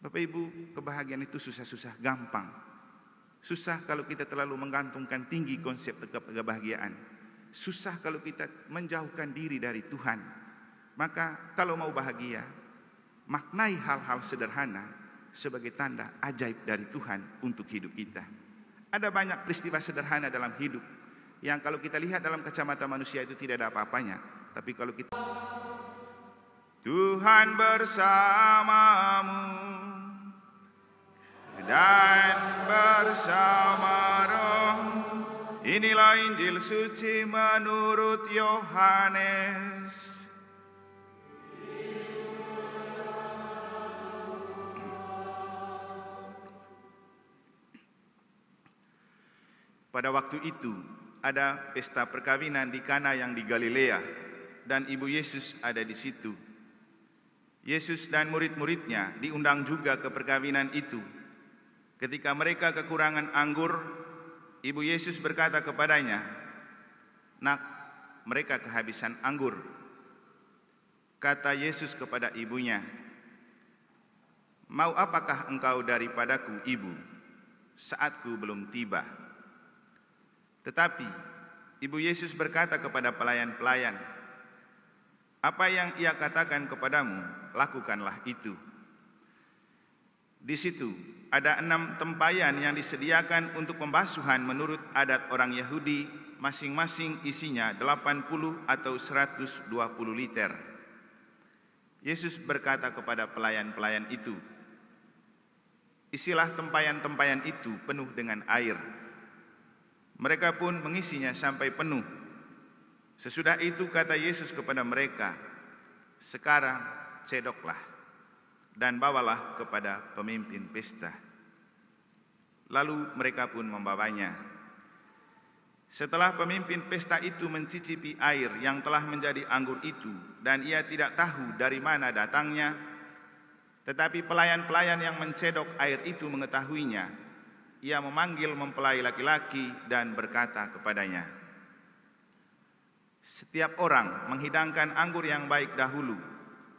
Bapak Ibu, kebahagiaan itu susah-susah gampang. Susah kalau kita terlalu menggantungkan tinggi konsep kebahagiaan. Susah kalau kita menjauhkan diri dari Tuhan. Maka kalau mau bahagia, maknai hal-hal sederhana sebagai tanda ajaib dari Tuhan untuk hidup kita. Ada banyak peristiwa sederhana dalam hidup yang kalau kita lihat dalam kacamata manusia itu tidak ada apa-apanya. Tapi kalau kita Tuhan bersamamu dan bersama rohmu. Inilah Injil suci menurut Yohanes. Pada waktu itu ada pesta perkawinan di Kana yang di Galilea, dan ibu Yesus ada di situ. Yesus dan murid-muridnya diundang juga ke perkawinan itu. Ketika mereka kekurangan anggur, ibu Yesus berkata kepadanya, "Nak, mereka kehabisan anggur." Kata Yesus kepada ibunya, "Mau apakah engkau daripadaku, ibu? Saatku belum tiba." Tetapi ibu Yesus berkata kepada pelayan-pelayan, "Apa yang ia katakan kepadamu, lakukanlah itu." Di situ ada 6 tempayan yang disediakan untuk pembasuhan menurut adat orang Yahudi, masing-masing isinya 80 atau 120 liter. Yesus berkata kepada pelayan-pelayan itu, "Isilah tempayan-tempayan itu penuh dengan air." Mereka pun mengisinya sampai penuh. Sesudah itu kata Yesus kepada mereka, "Sekarang cedoklah dan bawalah kepada pemimpin pesta." Lalu mereka pun membawanya. Setelah pemimpin pesta itu mencicipi air yang telah menjadi anggur itu, dan ia tidak tahu dari mana datangnya, tetapi pelayan-pelayan yang mencedok air itu mengetahuinya, ia memanggil mempelai laki-laki dan berkata kepadanya, "Setiap orang menghidangkan anggur yang baik dahulu,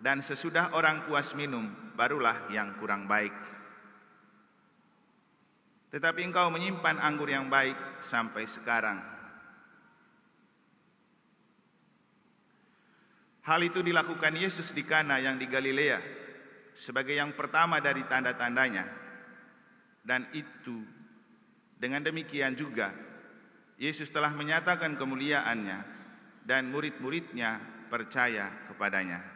dan sesudah orang puas minum, barulah yang kurang baik. Tetapi engkau menyimpan anggur yang baik sampai sekarang." Hal itu dilakukan Yesus di Kana yang di Galilea sebagai yang pertama dari tanda-tandanya. Dan itu dengan demikian juga Yesus telah menyatakan kemuliaannya, dan murid-muridnya percaya kepadanya.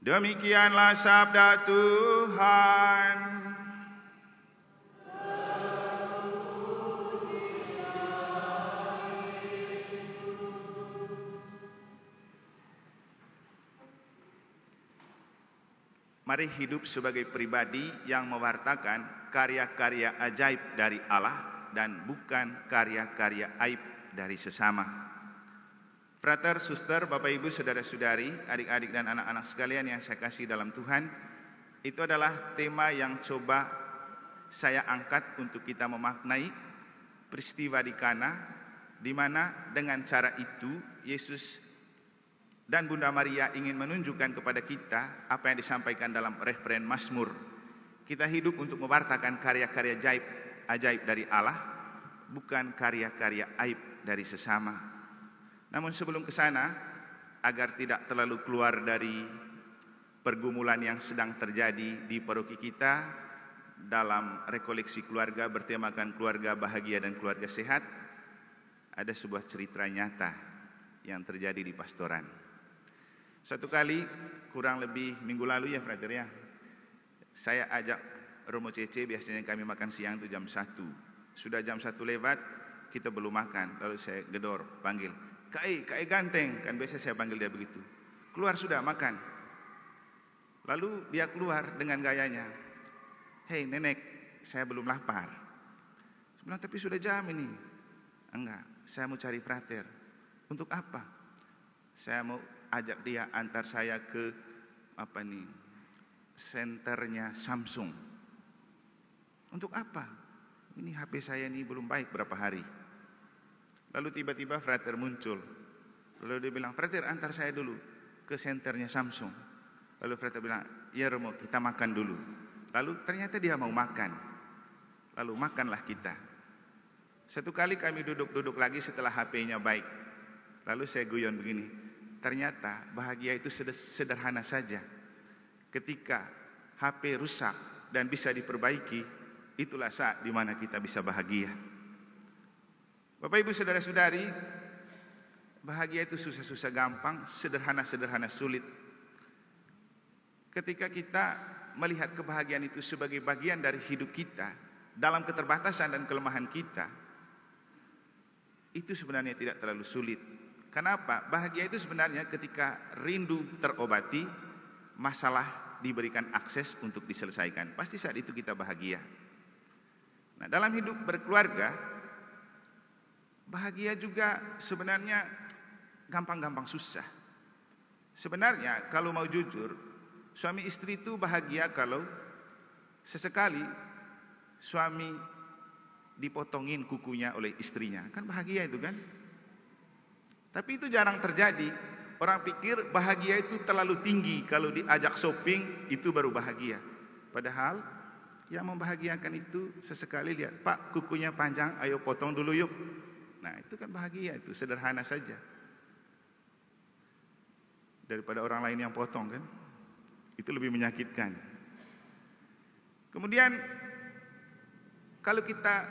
Demikianlah sabda Tuhan. Mari hidup sebagai pribadi yang mewartakan karya-karya ajaib dari Allah dan bukan karya-karya aib dari sesama. Frater, suster, Bapak Ibu, saudara-saudari, adik-adik dan anak-anak sekalian yang saya kasih dalam Tuhan, itu adalah tema yang coba saya angkat untuk kita memaknai peristiwa di Kana, di mana dengan cara itu Yesus dan Bunda Maria ingin menunjukkan kepada kita apa yang disampaikan dalam referen Mazmur. Kita hidup untuk mewartakan karya-karya ajaib dari Allah, bukan karya-karya aib dari sesama. Namun sebelum ke sana, agar tidak terlalu keluar dari pergumulan yang sedang terjadi di paroki kita dalam rekoleksi keluarga bertemakan keluarga bahagia dan keluarga sehat, ada sebuah cerita nyata yang terjadi di pastoran. Satu kali, kurang lebih minggu lalu ya frater ya, saya ajak Romo Cece, biasanya kami makan siang itu jam 1. Sudah jam 1 lewat, kita belum makan. Lalu saya gedor, panggil, Kak ganteng, kan biasa saya panggil dia begitu. Keluar sudah makan. Lalu dia keluar dengan gayanya, "Hei nenek, saya belum lapar." Saya bilang, "Tapi sudah jam ini." "Enggak, saya mau cari frater." "Untuk apa?" "Saya mau ajak dia antar saya ke senternya Samsung." "Untuk apa?" "Ini HP saya ini belum baik berapa hari." Lalu tiba-tiba frater muncul. Lalu dia bilang, "Frater, antar saya dulu ke senternya Samsung." Lalu frater bilang, "Ya Romo, kita makan dulu." Lalu ternyata dia mau makan. Lalu makanlah kita. Satu kali kami duduk-duduk lagi setelah HP-nya baik. Lalu saya guyon begini, ternyata bahagia itu sederhana saja. Ketika HP rusak dan bisa diperbaiki, itulah saat di mana kita bisa bahagia. Bapak Ibu saudara-saudari, bahagia itu susah-susah gampang, sederhana-sederhana sulit. Ketika kita melihat kebahagiaan itu sebagai bagian dari hidup kita, dalam keterbatasan dan kelemahan kita, itu sebenarnya tidak terlalu sulit. Kenapa? Bahagia itu sebenarnya ketika rindu terobati, masalah diberikan akses untuk diselesaikan. Pasti saat itu kita bahagia. Nah, dalam hidup berkeluarga, bahagia juga sebenarnya gampang-gampang susah. Sebenarnya kalau mau jujur, suami istri itu bahagia kalau sesekali suami dipotongin kukunya oleh istrinya. Kan bahagia itu kan? Tapi itu jarang terjadi. Orang pikir bahagia itu terlalu tinggi. Kalau diajak shopping, itu baru bahagia. Padahal yang membahagiakan itu sesekali lihat, "Pak, kukunya panjang, ayo potong dulu yuk." Nah, itu kan bahagia, itu sederhana saja. Daripada orang lain yang potong kan, itu lebih menyakitkan. Kemudian kalau kita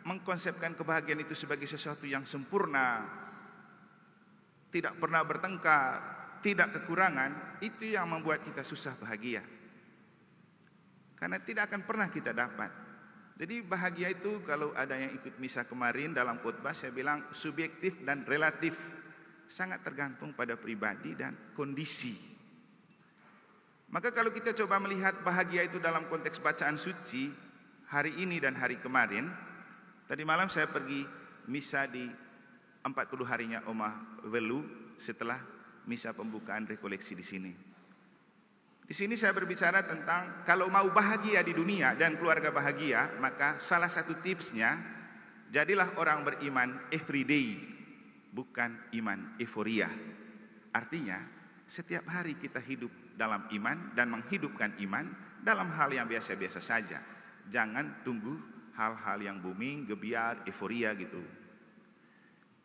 mengkonsepkan kebahagiaan itu sebagai sesuatu yang sempurna, tidak pernah bertengkar, tidak kekurangan, itu yang membuat kita susah bahagia. Karena tidak akan pernah kita dapat. Jadi bahagia itu kalau ada yang ikut misa kemarin dalam khotbah, saya bilang subjektif dan relatif. Sangat tergantung pada pribadi dan kondisi. Maka kalau kita coba melihat bahagia itu dalam konteks bacaan suci, hari ini dan hari kemarin, tadi malam saya pergi misa di 40 harinya Oma Welu setelah misa pembukaan rekoleksi di sini. Di sini saya berbicara tentang kalau mau bahagia di dunia dan keluarga bahagia, maka salah satu tipsnya, jadilah orang beriman everyday, bukan iman euforia. Artinya, setiap hari kita hidup dalam iman dan menghidupkan iman dalam hal yang biasa-biasa saja. Jangan tunggu hal-hal yang booming, gebiar, euforia gitu.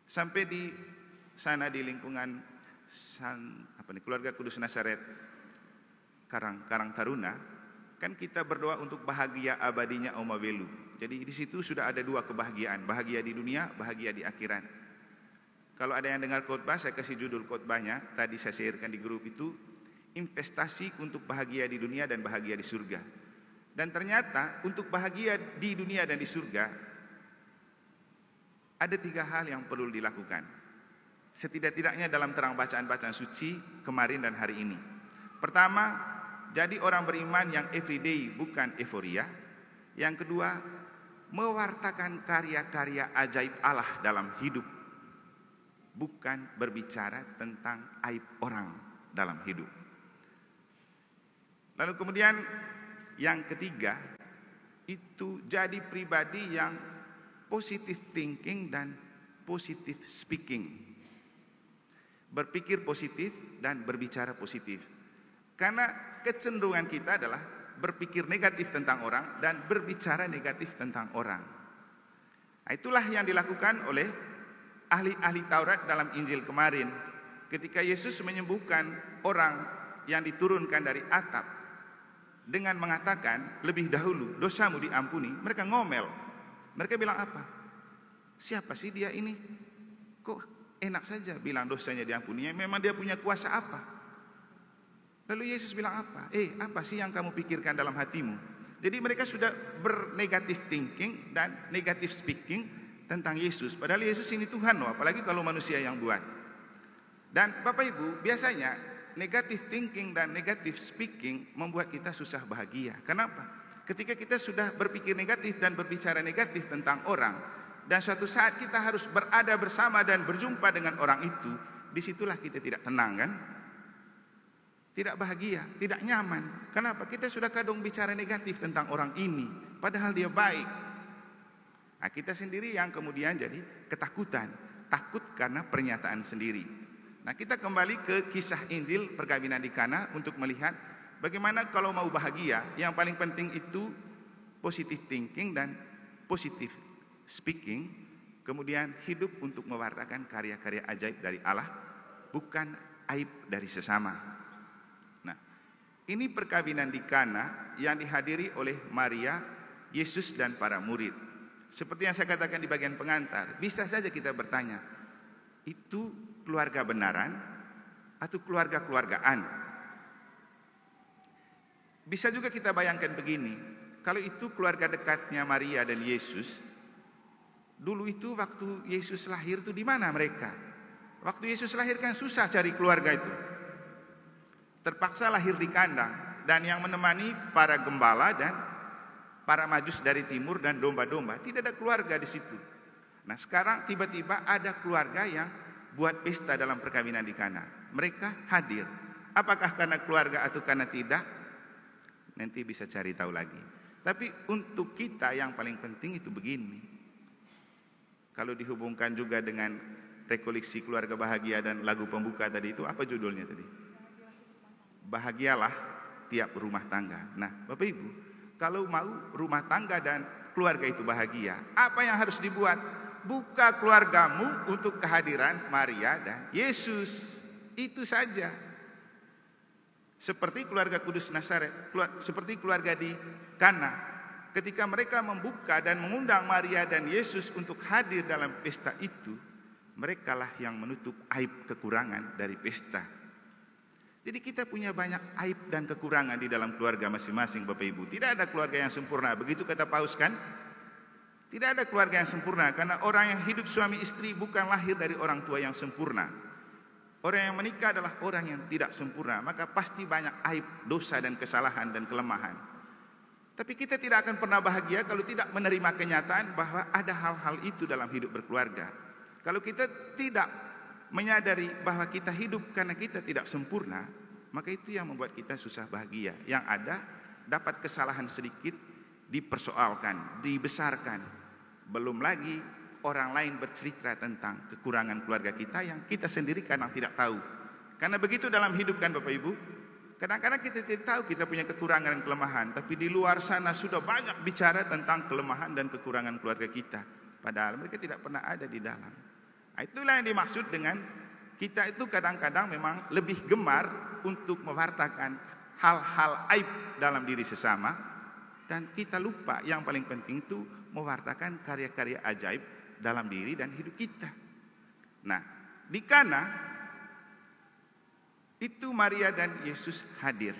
Sampai di sana di lingkungan Keluarga Kudus Nazaret Karang Taruna, kan kita berdoa untuk bahagia abadinya Oma Welu. Jadi di situ sudah ada dua kebahagiaan, bahagia di dunia, bahagia di akhirat. Kalau ada yang dengar khotbah, saya kasih judul khotbahnya, tadi saya sharekan di grup itu, investasi untuk bahagia di dunia dan bahagia di surga. Dan ternyata untuk bahagia di dunia dan di surga, ada 3 hal yang perlu dilakukan. Setidak-tidaknya dalam terang bacaan-bacaan suci kemarin dan hari ini. Pertama, jadi orang beriman yang everyday bukan euforia. Yang kedua, mewartakan karya-karya ajaib Allah dalam hidup, bukan berbicara tentang aib orang dalam hidup. Lalu kemudian yang ketiga, itu jadi pribadi yang positive thinking dan positive speaking. Berpikir positif dan berbicara positif. Karena kecenderungan kita adalah berpikir negatif tentang orang dan berbicara negatif tentang orang. Nah, itulah yang dilakukan oleh ahli-ahli Taurat dalam Injil kemarin. Ketika Yesus menyembuhkan orang yang diturunkan dari atap dengan mengatakan lebih dahulu dosamu diampuni, mereka ngomel. Mereka bilang apa? Siapa sih dia ini? Kok enak saja bilang dosanya diampuni? Memang dia punya kuasa apa? Lalu Yesus bilang apa? Apa sih yang kamu pikirkan dalam hatimu? Jadi mereka sudah bernegatif thinking dan negatif speaking tentang Yesus. Padahal Yesus ini Tuhan loh, apalagi kalau manusia yang buat. Dan Bapak Ibu, biasanya negatif thinking dan negatif speaking membuat kita susah bahagia. Kenapa? Ketika kita sudah berpikir negatif dan berbicara negatif tentang orang, dan suatu saat kita harus berada bersama dan berjumpa dengan orang itu, disitulah kita tidak tenang kan? Tidak bahagia, tidak nyaman. Kenapa? Kita sudah kadung bicara negatif tentang orang ini, padahal dia baik. Nah, kita sendiri yang kemudian jadi ketakutan. takut karena pernyataan sendiri. Nah, kita kembali ke kisah Injil perkawinan di Kana untuk melihat bagaimana kalau mau bahagia, yang paling penting itu positive thinking dan positive speaking, kemudian hidup untuk mewartakan karya-karya ajaib dari Allah, bukan aib dari sesama. Nah, ini perkawinan di Kana yang dihadiri oleh Maria, Yesus dan para murid. Seperti yang saya katakan di bagian pengantar, bisa saja kita bertanya, itu keluarga benaran atau keluarga-keluargaan? Bisa juga kita bayangkan begini, kalau itu keluarga dekatnya Maria dan Yesus, dulu itu waktu Yesus lahir itu di mana mereka? Waktu Yesus lahir kan susah cari keluarga itu. Terpaksa lahir di kandang, dan yang menemani para gembala dan para majus dari timur dan domba-domba. Tidak ada keluarga di situ. Nah, sekarang tiba-tiba ada keluarga yang buat pesta dalam perkawinan di Kana. Mereka hadir. Apakah karena keluarga atau karena tidak? Nanti bisa cari tahu lagi. Tapi untuk kita yang paling penting itu begini. Kalau dihubungkan juga dengan rekoleksi keluarga bahagia dan lagu pembuka tadi itu, apa judulnya tadi? Bahagialah tiap rumah tangga. Nah, Bapak Ibu, kalau mau rumah tangga dan keluarga itu bahagia, apa yang harus dibuat? Buka keluargamu untuk kehadiran Maria dan Yesus. Itu saja. Seperti keluarga Kudus Nazaret, seperti keluarga di Kana. Ketika mereka membuka dan mengundang Maria dan Yesus untuk hadir dalam pesta itu, merekalah yang menutup aib kekurangan dari pesta. Jadi kita punya banyak aib dan kekurangan di dalam keluarga masing-masing, Bapak Ibu. Tidak ada keluarga yang sempurna, begitu kata Paus kan? Tidak ada keluarga yang sempurna, karena orang yang hidup suami istri bukan lahir dari orang tua yang sempurna. Orang yang menikah adalah orang yang tidak sempurna, maka pasti banyak aib, dosa dan kesalahan dan kelemahan. Tapi kita tidak akan pernah bahagia kalau tidak menerima kenyataan bahwa ada hal-hal itu dalam hidup berkeluarga. Kalau kita tidak menyadari bahwa kita hidup karena kita tidak sempurna, maka itu yang membuat kita susah bahagia. Yang ada, dapat kesalahan sedikit dipersoalkan, dibesarkan. Belum lagi orang lain bercerita tentang kekurangan keluarga kita yang kita sendiri kadang tidak tahu. Karena begitu dalam hidup kan Bapak Ibu, kadang-kadang kita tidak tahu kita punya kekurangan dan kelemahan, tapi di luar sana sudah banyak bicara tentang kelemahan dan kekurangan keluarga kita, padahal mereka tidak pernah ada di dalam. Itulah yang dimaksud dengan kita itu kadang-kadang memang lebih gemar untuk mewartakan hal-hal aib dalam diri sesama, dan kita lupa yang paling penting itu mewartakan karya-karya ajaib dalam diri dan hidup kita. Nah, di Kana itu Maria dan Yesus hadir.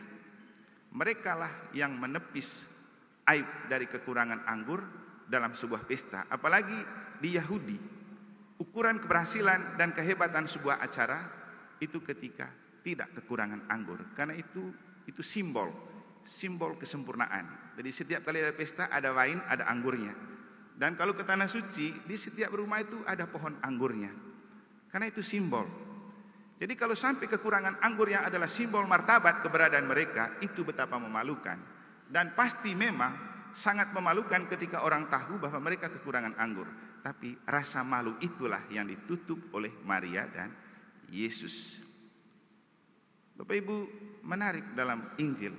Merekalah yang menepis aib dari kekurangan anggur dalam sebuah pesta. Apalagi di Yahudi, ukuran keberhasilan dan kehebatan sebuah acara itu ketika tidak kekurangan anggur. Karena itu simbol kesempurnaan. Jadi setiap kali ada pesta ada wine, ada anggurnya. Dan kalau ke tanah suci, di setiap rumah itu ada pohon anggurnya. Karena itu simbol. Jadi kalau sampai kekurangan anggur yang adalah simbol martabat keberadaan mereka, itu betapa memalukan. Dan pasti memang sangat memalukan ketika orang tahu bahwa mereka kekurangan anggur. Tapi rasa malu itulah yang ditutup oleh Maria dan Yesus. Bapak Ibu, menarik dalam Injil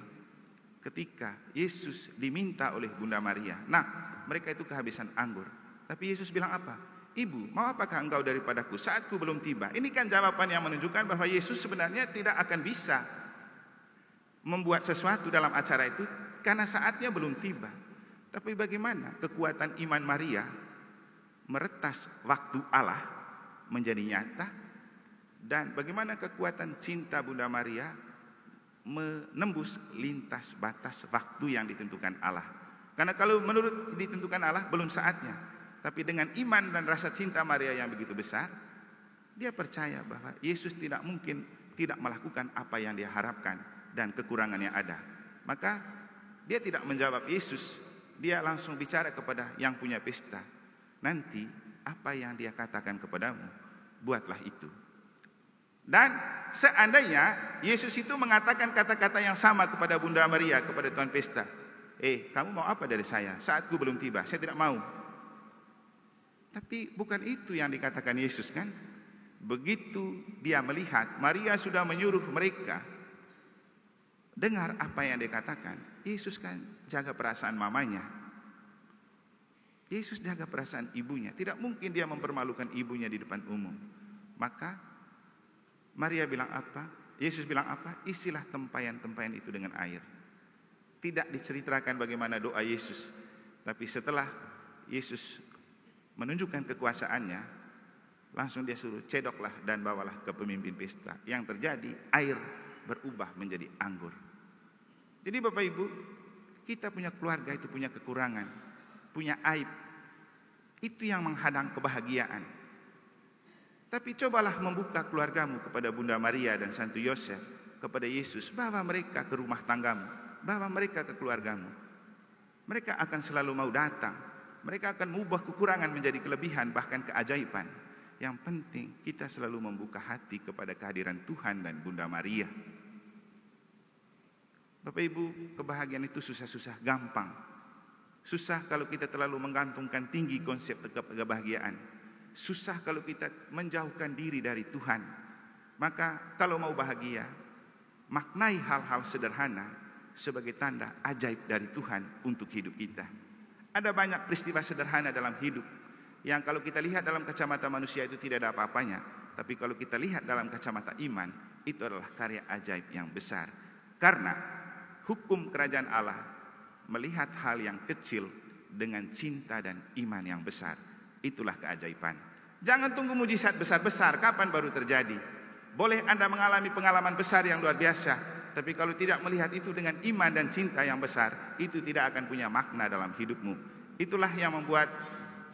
ketika Yesus diminta oleh Bunda Maria, "Nah, mereka itu kehabisan anggur." Tapi Yesus bilang apa? "Ibu, mau apakah engkau daripadaku? Saatku belum tiba." Ini kan jawaban yang menunjukkan bahwa Yesus sebenarnya tidak akan bisa membuat sesuatu dalam acara itu karena saatnya belum tiba. Tapi bagaimana kekuatan iman Maria meretas waktu Allah menjadi nyata, dan bagaimana kekuatan cinta Bunda Maria menembus lintas batas waktu yang ditentukan Allah. Karena kalau menurut ditentukan Allah belum saatnya, tapi dengan iman dan rasa cinta Maria yang begitu besar, dia percaya bahwa Yesus tidak mungkin tidak melakukan apa yang dia harapkan dan kekurangan yang ada. Maka dia tidak menjawab Yesus, dia langsung bicara kepada yang punya pesta. "Nanti apa yang dia katakan kepadamu, buatlah itu." Dan seandainya Yesus itu mengatakan kata-kata yang sama kepada Bunda Maria, kepada Tuan Pesta, "Kamu mau apa dari saya? Saatku belum tiba, saya tidak mau." Tapi bukan itu yang dikatakan Yesus kan? Begitu dia melihat Maria sudah menyuruh mereka, dengar apa yang dikatakan. Yesus kan jaga perasaan mamanya. Yesus jaga perasaan ibunya. Tidak mungkin dia mempermalukan ibunya di depan umum. Maka Maria bilang apa? Yesus bilang apa? Isilah tempayan-tempayan itu dengan air. Tidak diceritakan bagaimana doa Yesus. Tapi setelah Yesus menunjukkan kekuasaannya, langsung dia suruh cedoklah dan bawalah ke pemimpin pesta. Yang terjadi air berubah menjadi anggur. Jadi Bapak Ibu, kita punya keluarga itu punya kekurangan, punya aib. Itu yang menghadang kebahagiaan. Tapi cobalah membuka keluargamu kepada Bunda Maria dan Santo Yosef, kepada Yesus. Bawa mereka ke rumah tanggamu, bawa mereka ke keluargamu. Mereka akan selalu mau datang. Mereka akan mengubah kekurangan menjadi kelebihan, bahkan keajaiban. Yang penting kita selalu membuka hati kepada kehadiran Tuhan dan Bunda Maria. Bapak Ibu, kebahagiaan itu susah-susah gampang. Susah kalau kita terlalu menggantungkan tinggi konsep kebahagiaan. Susah kalau kita menjauhkan diri dari Tuhan. Maka kalau mau bahagia, maknai hal-hal sederhana sebagai tanda ajaib dari Tuhan untuk hidup kita. Ada banyak peristiwa sederhana dalam hidup yang kalau kita lihat dalam kacamata manusia itu tidak ada apa-apanya. Tapi kalau kita lihat dalam kacamata iman, itu adalah karya ajaib yang besar. Karena hukum kerajaan Allah melihat hal yang kecil dengan cinta dan iman yang besar. Itulah keajaiban. Jangan tunggu mujizat besar-besar. Kapan baru terjadi? Boleh Anda mengalami pengalaman besar yang luar biasa, tapi kalau tidak melihat itu dengan iman dan cinta yang besar, itu tidak akan punya makna dalam hidupmu. Itulah yang membuat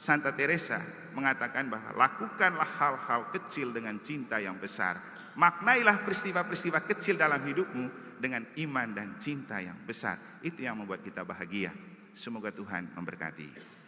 Santa Teresa mengatakan bahwa lakukanlah hal-hal kecil dengan cinta yang besar. Maknailah peristiwa-peristiwa kecil dalam hidupmu dengan iman dan cinta yang besar. Itu yang membuat kita bahagia. Semoga Tuhan memberkati.